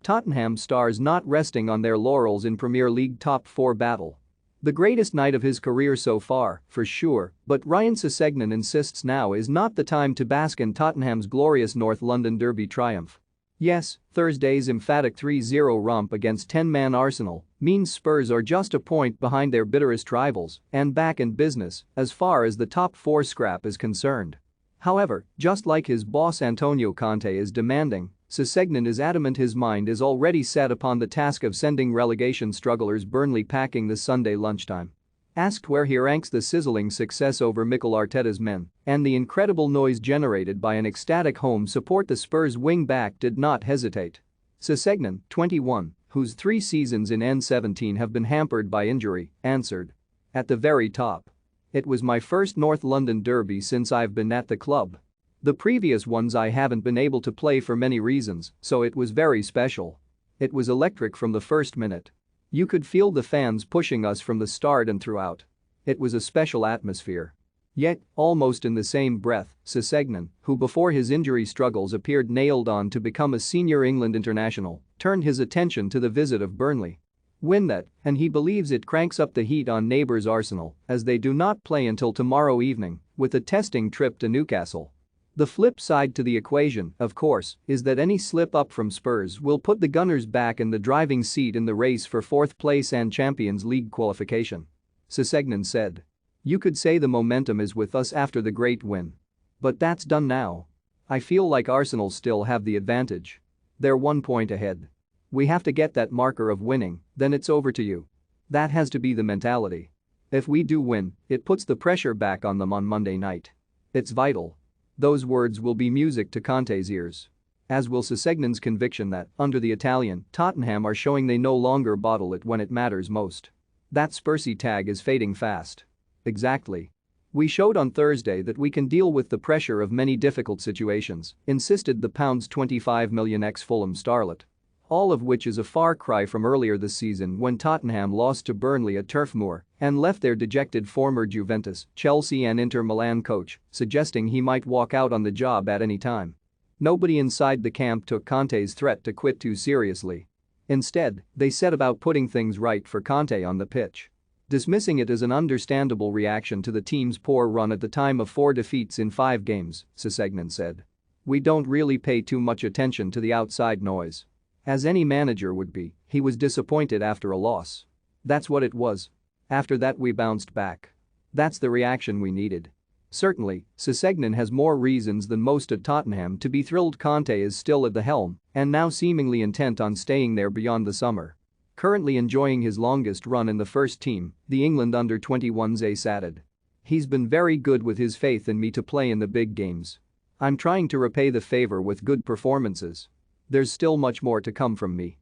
Tottenham stars not resting on their laurels in Premier League top 4 battle. The greatest night of his career so far, for sure, but Ryan Sessegnon insists now is not the time to bask in Tottenham's glorious North London derby triumph. Yes, Thursday's emphatic 3-0 romp against 10-man Arsenal means Spurs are just a point behind their bitterest rivals and back in business as far as the top 4 scrap is concerned. However, just like his boss Antonio Conte is demanding, Sessegnon is adamant his mind is already set upon the task of sending relegation strugglers Burnley packing this Sunday lunchtime. Asked where he ranks the sizzling success over Mikel Arteta's men and the incredible noise generated by an ecstatic home support, the Spurs wing-back did not hesitate. Sessegnon, 21, whose 3 seasons in N17 have been hampered by injury, answered. At the very top. It was my first North London derby since I've been at the club. The previous ones I haven't been able to play for many reasons, so it was very special. It was electric from the first minute. You could feel the fans pushing us from the start and throughout. It was a special atmosphere. Yet, almost in the same breath, Sessegnon, who before his injury struggles appeared nailed on to become a senior England international, turned his attention to the visit of Burnley. Win that, and he believes it cranks up the heat on neighbours Arsenal, as they do not play until tomorrow evening, with a testing trip to Newcastle. The flip side to the equation, of course, is that any slip-up from Spurs will put the Gunners back in the driving seat in the race for 4th place and Champions League qualification. Sessegnon said. You could say the momentum is with us after the great win. But that's done now. I feel like Arsenal still have the advantage. They're 1 point ahead. We have to get that marker of winning, then it's over to you. That has to be the mentality. If we do win, it puts the pressure back on them on Monday night. It's vital. Those words will be music to Conte's ears. As will Sessegnon's conviction that, under the Italian, Tottenham are showing they no longer bottle it when it matters most. That Spursy tag is fading fast. Exactly. We showed on Thursday that we can deal with the pressure of many difficult situations, insisted the £25 million ex-Fulham starlet. All of which is a far cry from earlier this season when Tottenham lost to Burnley at Turf Moor and left their dejected former Juventus, Chelsea and Inter Milan coach, suggesting he might walk out on the job at any time. Nobody inside the camp took Conte's threat to quit too seriously. Instead, they set about putting things right for Conte on the pitch. Dismissing it as an understandable reaction to the team's poor run at the time of 4 defeats in 5 games, Sessegnon said. We don't really pay too much attention to the outside noise. As any manager would be, he was disappointed after a loss. That's what it was. After that we bounced back. That's the reaction we needed. Certainly, Sessegnon has more reasons than most at Tottenham to be thrilled Conte is still at the helm and now seemingly intent on staying there beyond the summer. Currently enjoying his longest run in the first team, the England under-21's ace added. He's been very good with his faith in me to play in the big games. I'm trying to repay the favor with good performances. There's still much more to come from me.